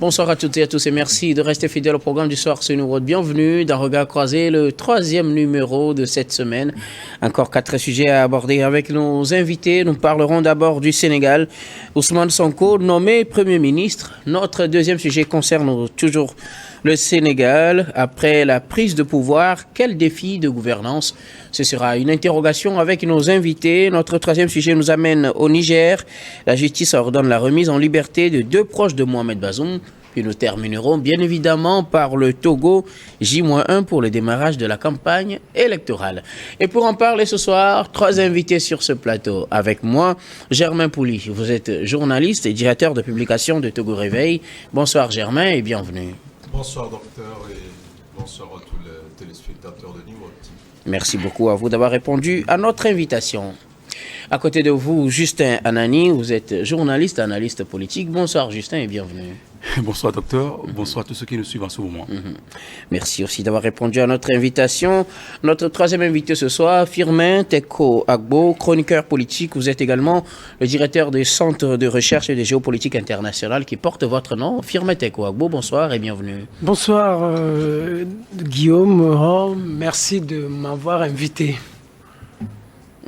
Bonsoir à toutes et à tous et merci de rester fidèles au programme du soir sur New Road. Bienvenue dans Regard Croisé, le 3e numéro de cette semaine. Encore 4 sujets à aborder avec nos invités. Nous parlerons d'abord du Sénégal. Ousmane Sonko, nommé Premier ministre. Notre deuxième sujet concerne toujours le Sénégal. Après la prise de pouvoir, quel défi de gouvernance? Ce sera une interrogation avec nos invités. Notre troisième sujet nous amène au Niger. La justice ordonne la remise en liberté de 2 proches de Mohamed Bazoum. Puis nous terminerons bien évidemment par le Togo, J-1 pour le démarrage de la campagne électorale. Et pour en parler ce soir, 3 invités sur ce plateau. Avec moi, Germain Pouli. Vous êtes journaliste et directeur de publication de Togo Réveil. Bonsoir Germain et bienvenue. Bonsoir docteur et bonsoir à tous les téléspectateurs de New Road. Merci beaucoup à vous d'avoir répondu à notre invitation. À côté de vous, Justin Anani, vous êtes journaliste, analyste politique. Bonsoir Justin et bienvenue. Bonsoir docteur, bonsoir à tous ceux qui nous suivent en ce moment. Merci aussi d'avoir répondu à notre invitation. Notre troisième invité ce soir, Firmin Teko Agbo, chroniqueur politique. Vous êtes également le directeur du Centre de recherche et de géopolitique internationale qui porte votre nom. Firmin Teko Agbo, bonsoir et bienvenue. Bonsoir Guillaume, merci de m'avoir invité.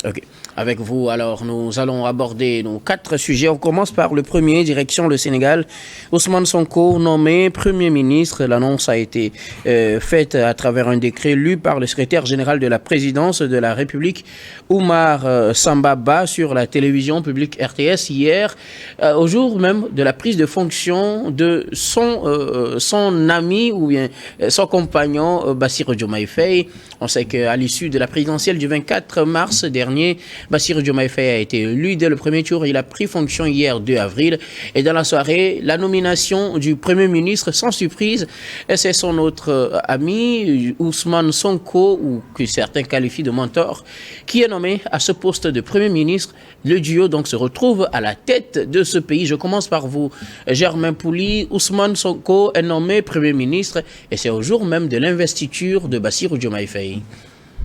Ok. Avec vous, alors, nous allons aborder nos 4 sujets. On commence par le premier, direction le Sénégal. Ousmane Sonko, nommé Premier ministre. L'annonce a été faite à travers un décret lu par le secrétaire général de la présidence de la République, Oumar Sambaba, sur la télévision publique RTS hier, au jour même de la prise de fonction de son ami ou bien son compagnon, Bassirou Diomaye Faye. On sait qu'à l'issue de la présidentielle du 24 mars dernier, Bassirou Diomaye Faye a été élu dès le premier tour. Il a pris fonction hier 2 avril. Et dans la soirée, la nomination du Premier ministre, sans surprise, c'est son autre ami, Ousmane Sonko, ou que certains qualifient de mentor, qui est nommé à ce poste de Premier ministre. Le duo donc se retrouve à la tête de ce pays. Je commence par vous, Germain Pouli. Ousmane Sonko est nommé Premier ministre et c'est au jour même de l'investiture de Bassirou Diomaye Faye.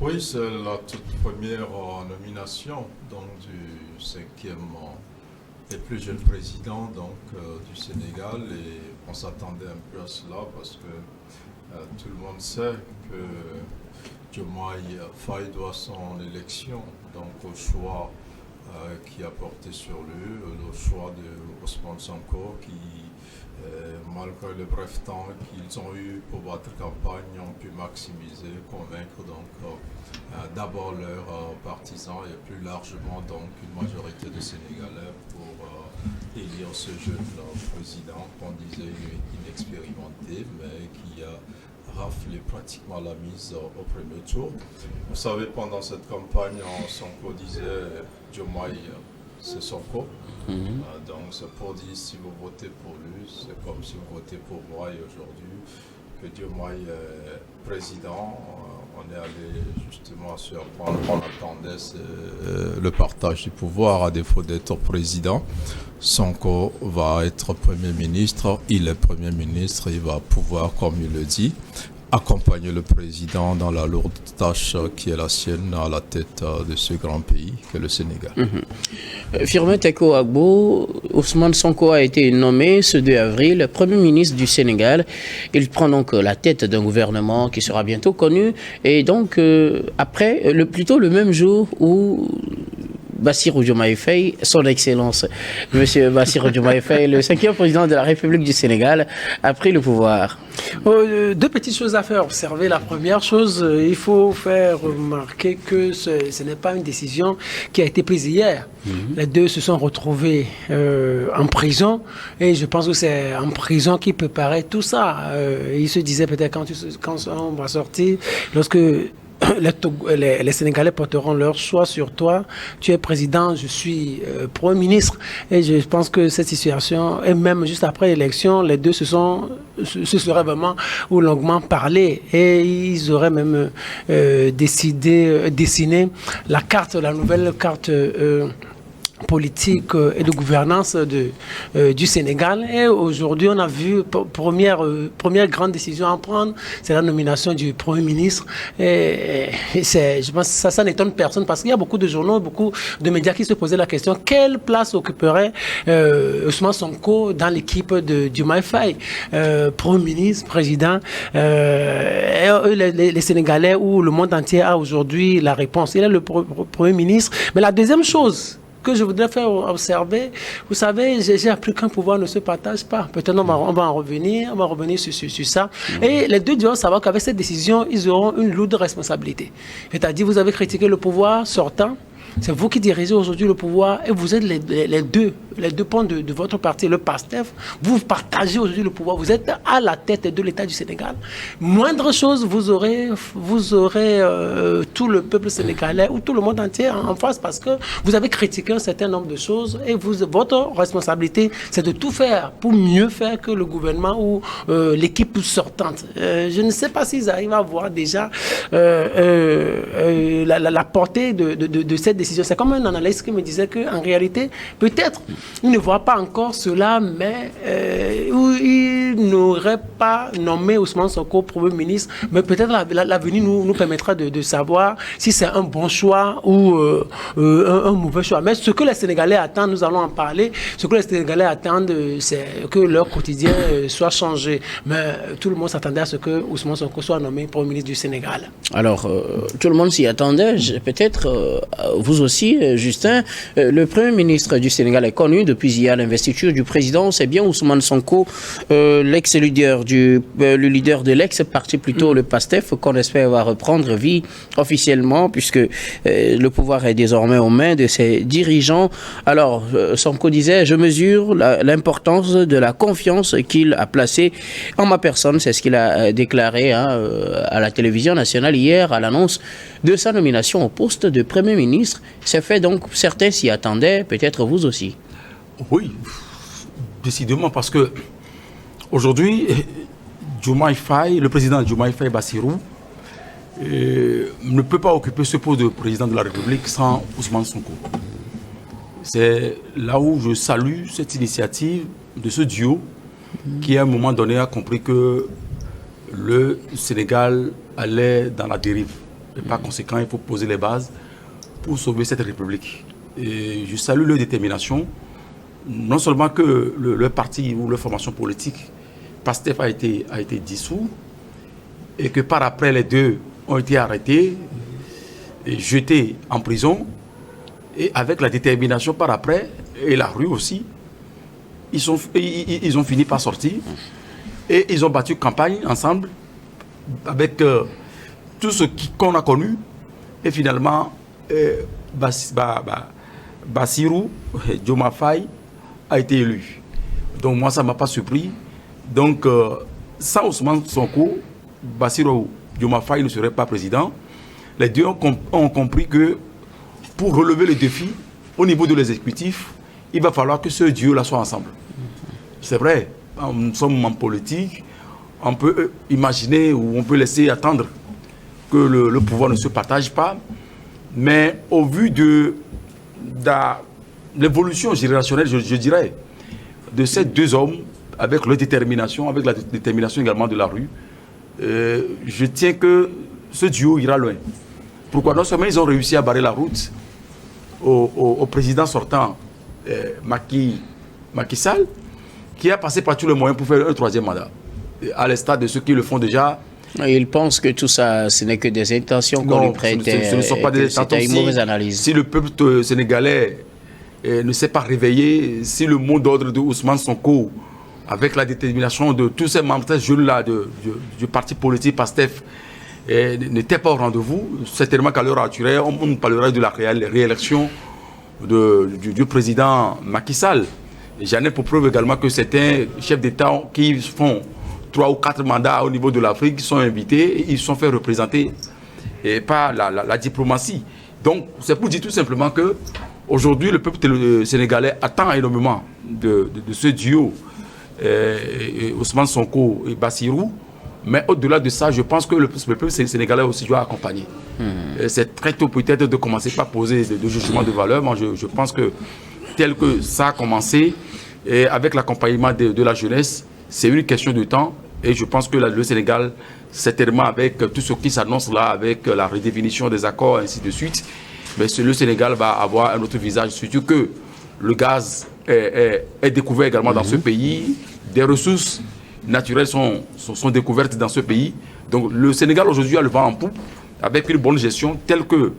Oui, c'est la toute première nomination donc, du 5e et plus jeune président du Sénégal et on s'attendait un peu à cela parce que tout le monde sait que Diomaye Faye doit son élection donc, au choix qui a porté sur lui, le choix de Ousmane Sonko qui malgré le bref temps qu'ils ont eu pour battre campagne, ont pu maximiser, convaincre d'abord leurs partisans et plus largement donc une majorité de Sénégalais pour élire ce jeune président qu'on disait inexpérimenté mais qui a raflé pratiquement la mise au premier tour. Vous savez, pendant cette campagne, Sonko disait Diomaye, c'est Sonko. Donc c'est pour dire si vous votez pour lui, c'est comme si vous votez pour moi et aujourd'hui que Diomaye est président. On est allé justement sur on attendait le partage du pouvoir à défaut d'être président. Sonko va être Premier ministre, il est Premier ministre, il va pouvoir, comme il le dit, accompagner le président dans la lourde tâche qui est la sienne à la tête de ce grand pays qu'est le Sénégal. Firmin Teko Agbo, Ousmane Sonko a été nommé ce 2 avril Premier ministre du Sénégal. Il prend donc la tête d'un gouvernement qui sera bientôt connu et donc après, plutôt le même jour où Bassirou Diomaye Faye, son excellence, monsieur Bassirou Diomaye Faye, le 5e président de la République du Sénégal, a pris le pouvoir. 2 petites choses à faire observer. La première chose, il faut faire remarquer que ce n'est pas une décision qui a été prise hier. Les 2 se sont retrouvés en prison et je pense que c'est en prison qu'ils préparaient tout ça. Ils se disaient peut-être quand on va sortir, lorsque les Sénégalais porteront leur choix sur toi. Tu es président, je suis Premier ministre. Et je pense que cette situation, et même juste après l'élection, les 2 se seraient vraiment ou longuement parlé. Et ils auraient même dessiné la nouvelle carte politique et de gouvernance du Sénégal. Et aujourd'hui, on a vu première grande décision à prendre, c'est la nomination du Premier ministre. Et je pense que ça n'étonne personne parce qu'il y a beaucoup de journaux, beaucoup de médias qui se posaient la question quelle place occuperait Ousmane Sonko dans l'équipe de Diomaye Faye, Premier ministre, président. Les Sénégalais ou le monde entier a aujourd'hui la réponse. Il est le Premier ministre. Mais la deuxième chose que je voudrais faire observer, vous savez, j'ai appris qu'un pouvoir ne se partage pas. Peut-être on va en revenir, sur ça. Et les deux doivent savoir qu'avec cette décision, ils auront une lourde responsabilité. C'est-à-dire, vous avez critiqué le pouvoir sortant. C'est vous qui dirigez aujourd'hui le pouvoir et vous êtes les deux pans de votre parti, le PASTEF. Vous partagez aujourd'hui le pouvoir. Vous êtes à la tête de l'État du Sénégal. Moindre chose, vous aurez tout le peuple sénégalais ou tout le monde entier en face parce que vous avez critiqué un certain nombre de choses et votre responsabilité, c'est de tout faire pour mieux faire que le gouvernement ou l'équipe sortante. Je ne sais pas s'ils arrivent à voir déjà la portée de cette décision. C'est comme un analyste qui me disait qu'en réalité, peut-être, il ne voit pas encore cela, mais il n'aurait pas nommé Ousmane Sonko Premier ministre, mais peut-être l'avenir nous permettra de savoir si c'est un bon choix ou un mauvais choix. Mais ce que les Sénégalais attendent, nous allons en parler, ce que les Sénégalais attendent, c'est que leur quotidien soit changé. Mais tout le monde s'attendait à ce que Ousmane Sonko soit nommé Premier ministre du Sénégal. Alors, tout le monde s'y attendait, peut-être vous aussi, Justin. Le Premier ministre du Sénégal est connu depuis hier l'investiture du président. C'est bien Ousmane Sonko, le leader de l'ex-parti, plutôt le PASTEF, qu'on espère va reprendre vie officiellement, puisque le pouvoir est désormais aux mains de ses dirigeants. Alors, Sonko disait, je mesure l'importance de la confiance qu'il a placée en ma personne. C'est ce qu'il a déclaré à la télévision nationale hier à l'annonce de sa nomination au poste de Premier ministre. C'est fait donc, certains s'y attendaient, peut-être vous aussi. Oui, décidément, parce que aujourd'hui, Diomaye Faye, le président Diomaye Faye Bassirou, ne peut pas occuper ce poste de président de la République sans Ousmane Sonko. C'est là où je salue cette initiative de ce duo qui, à un moment donné, a compris que le Sénégal allait dans la dérive. Et par conséquent, il faut poser les bases pour sauver cette République. Et je salue leur détermination. Non seulement que le parti ou leur formation politique, PASTEF a été dissous, et que par après les deux ont été arrêtés et jetés en prison, et avec la détermination par après, et la rue aussi, ils ont fini par sortir, et ils ont battu campagne ensemble, avec tout ce qu'on a connu, et finalement, Bassirou Diomaye Faye a été élu. Donc moi, ça ne m'a pas surpris. Donc, sans Ousmane Sonko, Bassirou Diomaye Faye ne serait pas président. Les deux ont compris que pour relever le défi au niveau de l'exécutif, il va falloir que ce duo-là soit ensemble. C'est vrai, nous sommes en politique, on peut imaginer ou on peut laisser attendre que le pouvoir ne se partage pas, mais au vu de l'évolution générationnelle, je dirais, de ces deux hommes, avec leur détermination, avec la détermination également de la rue, je tiens que ce duo ira loin. Pourquoi? Non seulement ils ont réussi à barrer la route au président sortant, Macky Sall, qui a passé par tous les moyens pour faire un troisième mandat, à l'instar de ceux qui le font déjà. Il pense que tout ça, ce n'est que des intentions qu'on lui prête. Ce ne sont pas des intentions. C'était une mauvaise analyse. Si le peuple sénégalais ne s'est pas réveillé, si le mot d'ordre de Ousmane Sonko, avec la détermination de tous ces membres, ces jeunes-là du parti politique PASTEF, n'était pas au rendez-vous, certainement qu'à l'heure actuelle, on parlera de la réélection du président Macky Sall. J'en ai pour preuve également que certains chefs d'État qui font 3 ou 4 mandats au niveau de l'Afrique qui sont invités et ils se sont fait représenter par la diplomatie. Donc, c'est pour dire tout simplement que aujourd'hui, le peuple sénégalais attend énormément de ce duo Ousmane Sonko et Bassirou. Mais au-delà de ça, je pense que le peuple sénégalais aussi doit accompagner. C'est très tôt peut-être de commencer par poser des jugements de valeur. Moi, je pense que tel que ça a commencé, et avec l'accompagnement de la jeunesse, c'est une question de temps. Et je pense que le Sénégal, certainement avec tout ce qui s'annonce là, avec la redéfinition des accords, ainsi de suite, mais le Sénégal va avoir un autre visage, surtout que le gaz est découvert également dans ce pays, des ressources naturelles sont découvertes dans ce pays. Donc le Sénégal aujourd'hui a le vent en poupe, avec une bonne gestion, telle que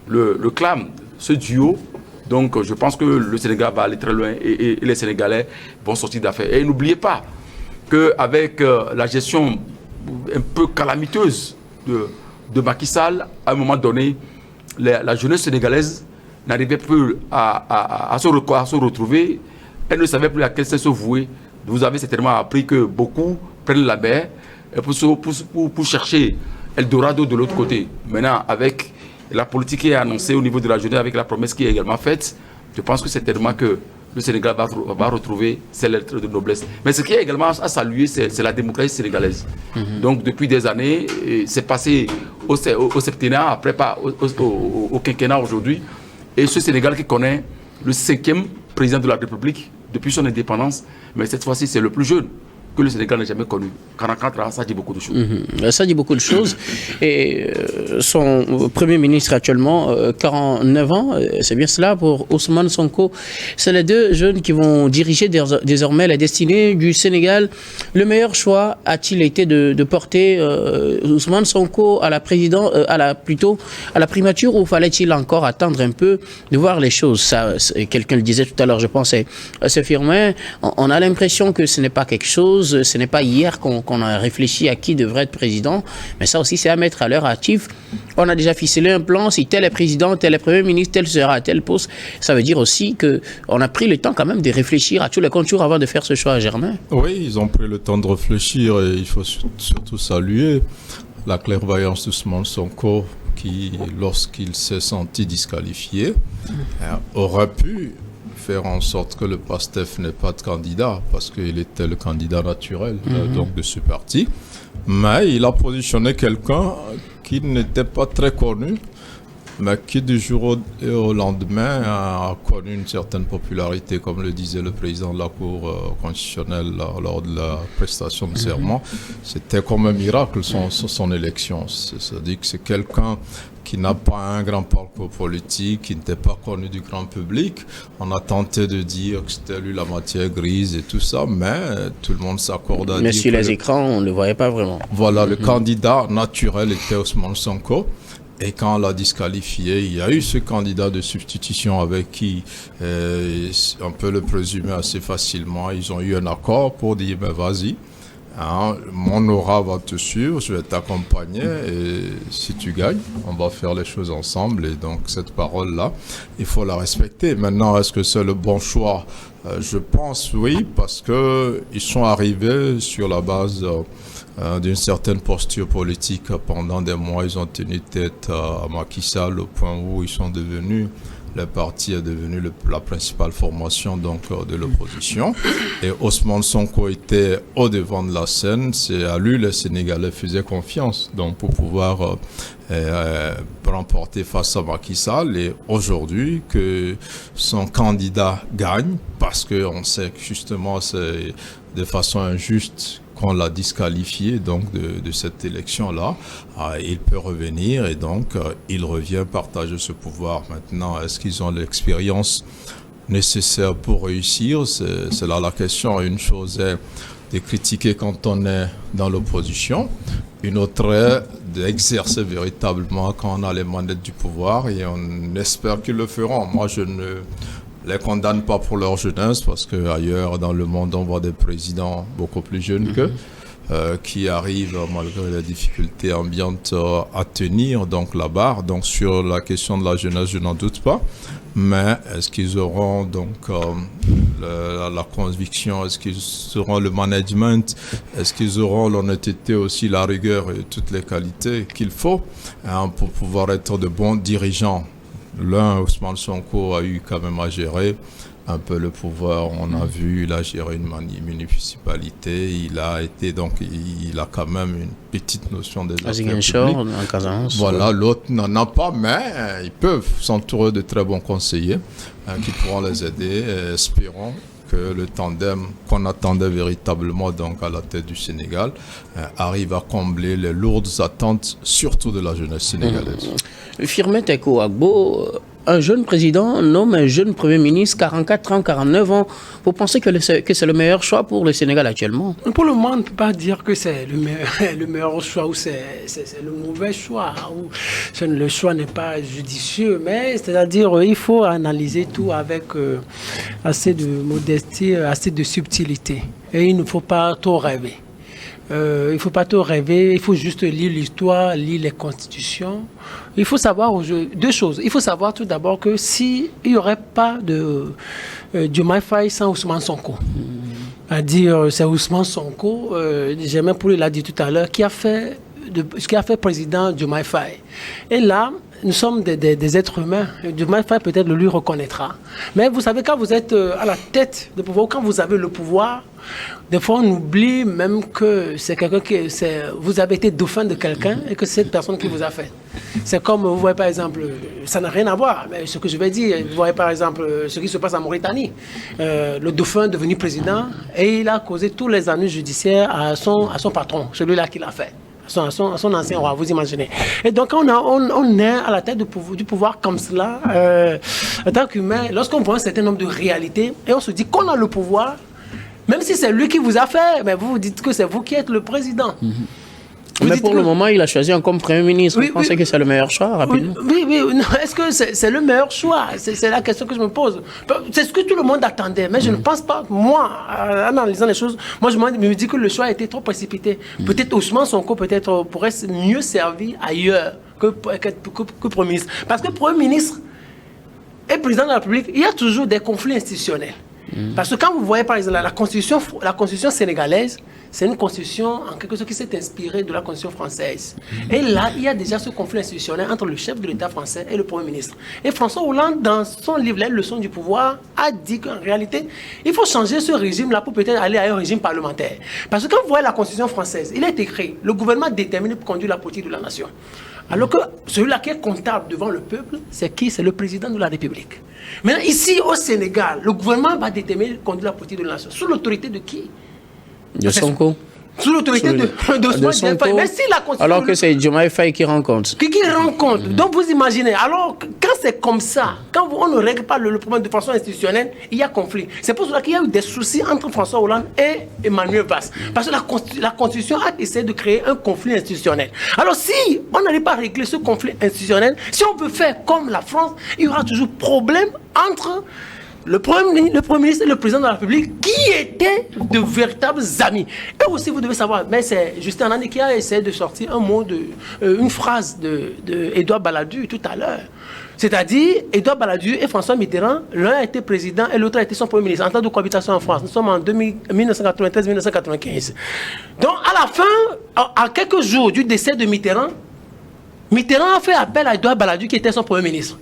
le clame ce duo. Donc je pense que le Sénégal va aller très loin et les Sénégalais vont sortir d'affaires. Et n'oubliez pas qu'avec la gestion un peu calamiteuse de Macky Sall, à un moment donné, la jeunesse sénégalaise n'arrivait plus à se retrouver. Elle ne savait plus à quel sens se vouer. Vous avez certainement appris que beaucoup prennent la mer pour chercher Eldorado de l'autre côté. Maintenant, avec la politique qui est annoncée au niveau de la jeunesse, avec la promesse qui est également faite, je pense que certainement que le Sénégal va retrouver ses lettres de noblesse. Mais ce qui est également à saluer, c'est la démocratie sénégalaise. Donc depuis des années, c'est passé au septennat, après pas au quinquennat aujourd'hui. Et ce Sénégal qui connaît le 5e président de la République depuis son indépendance, mais cette fois-ci c'est le plus jeune que le Sénégal n'a jamais connu. 44 ans, ça dit beaucoup de choses. Ça dit beaucoup de choses. Et son Premier ministre actuellement, 49 ans, c'est bien cela pour Ousmane Sonko. C'est les deux jeunes qui vont diriger désormais la destinée du Sénégal. Le meilleur choix a-t-il été de porter Ousmane Sonko à la primature, ou fallait-il encore attendre un peu de voir les choses? Ça, quelqu'un le disait tout à l'heure, je pense, c'est Firmin. On a l'impression que ce n'est pas quelque chose. Ce n'est pas hier qu'on a réfléchi à qui devrait être président, mais ça aussi c'est à mettre à l'heure active. On a déjà ficelé un plan, si tel est président, tel est premier ministre, tel sera à tel poste. Ça veut dire aussi qu'on a pris le temps quand même de réfléchir à tous les contours avant de faire ce choix, Germain. Oui, ils ont pris le temps de réfléchir et il faut surtout saluer la clairvoyance d'Ousmane Sonko qui, lorsqu'il s'est senti disqualifié, aurait pu faire en sorte que le PASTEF n'ait pas de candidat, parce qu'il était le candidat naturel donc de ce parti. Mais il a positionné quelqu'un qui n'était pas très connu, mais qui du jour au lendemain a connu une certaine popularité, comme le disait le président de la Cour constitutionnelle lors de la prestation de serment. C'était comme un miracle son élection. C'est-à-dire que c'est quelqu'un qui n'a pas un grand parcours politique, qui n'était pas connu du grand public. On a tenté de dire que c'était lui la matière grise et tout ça, mais tout le monde s'accorde à dire... Mais sur les écrans, on ne le voyait pas vraiment. Voilà, le candidat naturel était Ousmane Sonko. Et quand on l'a disqualifié, il y a eu ce candidat de substitution avec qui on peut le présumer assez facilement. Ils ont eu un accord pour dire, ben vas-y, hein, mon aura va te suivre, je vais t'accompagner et si tu gagnes, on va faire les choses ensemble. Et donc cette parole-là, il faut la respecter. Maintenant, est-ce que c'est le bon choix? Je pense oui, parce qu'ils sont arrivés sur la base... d'une certaine posture politique. Pendant des mois, ils ont tenu tête à Macky Sall au point où ils sont devenus, le parti est devenu la principale formation donc, de l'opposition. Et Ousmane Sonko était au devant de la scène. C'est à lui les Sénégalais faisaient confiance donc, pour pouvoir remporter face à Macky Sall. Et aujourd'hui, que son candidat gagne, parce qu'on sait que justement c'est de façon injuste qu'on l'a disqualifié donc de cette élection-là, il peut revenir et donc il revient partager ce pouvoir. Maintenant, est-ce qu'ils ont l'expérience nécessaire pour réussir? C'est là la question. Une chose est de critiquer quand on est dans l'opposition, une autre est d'exercer véritablement quand on a les manettes du pouvoir, et on espère qu'ils le feront. Moi, je ne les condamne pas pour leur jeunesse, parce qu'ailleurs dans le monde on voit des présidents beaucoup plus jeunes qu'eux qui arrivent malgré les difficultés ambiantes à tenir donc la barre. Donc sur la question de la jeunesse, je n'en doute pas, mais est-ce qu'ils auront donc la conviction, est-ce qu'ils auront le management, est-ce qu'ils auront l'honnêteté aussi, la rigueur et toutes les qualités qu'il faut pour pouvoir être de bons dirigeants? L'un, Ousmane Sonko, a eu quand même à gérer un peu le pouvoir. On a vu, il a géré une municipalité, il a quand même une petite notion des affaires publiques. En Casamance. Voilà, l'autre n'en a pas, mais ils peuvent s'entourer de très bons conseillers qui pourront les aider. Espérons que le tandem qu'on attendait véritablement donc à la tête du Sénégal arrive à combler les lourdes attentes, surtout de la jeunesse sénégalaise. Firmin Teko Agbo, un jeune président nomme un jeune premier ministre, 44 ans, 49 ans. Vous pensez que c'est le meilleur choix pour le Sénégal actuellement? Pour le moment, on ne peut pas dire que c'est le meilleur choix ou c'est le mauvais choix. Ou le choix n'est pas judicieux, mais c'est-à-dire il faut analyser tout avec assez de modestie, assez de subtilité. Et il ne faut pas trop rêver. Il ne faut pas trop rêver, il faut juste lire l'histoire, lire les constitutions. Il faut savoir deux choses. Il faut savoir tout d'abord que s'il n'y aurait pas de Diomaye Faye sans Ousmane Sonko, c'est Ousmane Sonko, Germain Poulé l'a dit tout à l'heure, qui a fait président Diomaye Faye. Et là, nous sommes des êtres humains. Diomaye Faye peut-être lui reconnaîtra. Mais vous savez, quand vous êtes à la tête du pouvoir, quand vous avez le pouvoir, des fois on oublie même que c'est quelqu'un vous avez été dauphin de quelqu'un et que c'est cette personne qui vous a fait. C'est comme, vous voyez par exemple, ça n'a rien à voir, mais ce que je vais dire, vous voyez par exemple ce qui se passe en Mauritanie. Le dauphin est devenu président et il a causé tous les ennuis judiciaires à son patron, celui-là qui l'a fait. À son ancien roi, vous imaginez. Et donc, on est à la tête du pouvoir comme cela, en tant qu'humain, lorsqu'on voit un certain nombre de réalités, et on se dit qu'on a le pouvoir, même si c'est lui qui vous a fait, mais vous dites que c'est vous qui êtes le président. Mais pour le moment, il a choisi comme Premier ministre. Vous pensez que c'est le meilleur choix, rapidement? Oui. Est-ce que c'est le meilleur choix? C'est la question que je me pose. C'est ce que tout le monde attendait, mais je ne pense pas. Moi, en analysant les choses, moi, je me dis que le choix a été trop précipité. Peut-être Ousmane Sonko pourrait mieux servir ailleurs que Premier ministre. Parce que Premier ministre et Président de la République, il y a toujours des conflits institutionnels. Parce que quand vous voyez par exemple la constitution sénégalaise, c'est une constitution en quelque sorte qui s'est inspirée de la constitution française. Et là, il y a déjà ce conflit institutionnel entre le chef de l'État français et le Premier ministre. Et François Hollande, dans son livre Les leçons du pouvoir, a dit qu'en réalité, il faut changer ce régime-là pour peut-être aller à un régime parlementaire. Parce que quand vous voyez la constitution française, il est écrit, le gouvernement déterminé pour conduire la politique de la nation. Alors que celui-là qui est comptable devant le peuple, c'est qui? C'est le président de la République. Maintenant, ici, au Sénégal, le gouvernement va déterminer conduire la politique de la nation. Sous l'autorité de qui? De Sonko. Sous l'autorité de Sonko. Mais si la constitution, alors que c'est Diomaye Faye qui rencontre. Qui rencontre. Donc vous imaginez, alors quand c'est comme ça, quand on ne règle pas le problème de façon institutionnelle, il y a conflit. C'est pour cela qu'il y a eu des soucis entre François Hollande et Emmanuel Valls. Parce que la Constitution a essayé de créer un conflit institutionnel. Alors si on n'arrive pas à régler ce conflit institutionnel, si on veut faire comme la France, il y aura toujours problème entre le Premier ministre et le Président de la République qui étaient de véritables amis. Et aussi, vous devez savoir, mais c'est Justin Nani qui a essayé de sortir une phrase de Édouard Balladur tout à l'heure. C'est-à-dire, Édouard Balladur et François Mitterrand, l'un a été président et l'autre a été son Premier ministre en temps de cohabitation en France. Nous sommes en 1993-1995. Donc, à la fin, à quelques jours du décès de Mitterrand a fait appel à Édouard Balladur qui était son Premier ministre.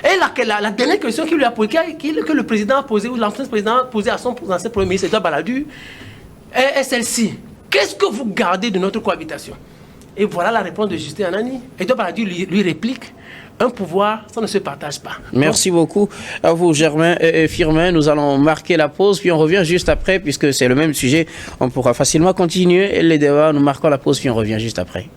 Et la dernière question qu'il lui a posée, que le président a posée, ou l'ancien président a posée à son ancien Premier ministre, Édouard Balladur, est celle-ci. Qu'est-ce que vous gardez de notre cohabitation? Et voilà la réponse de Justin Anani. Édouard Balladur lui réplique, un pouvoir, ça ne se partage pas. Merci beaucoup à vous, Germain et Firmin. Nous allons marquer la pause, puis on revient juste après, puisque c'est le même sujet. On pourra facilement continuer les débats. Nous marquons la pause, puis on revient juste après.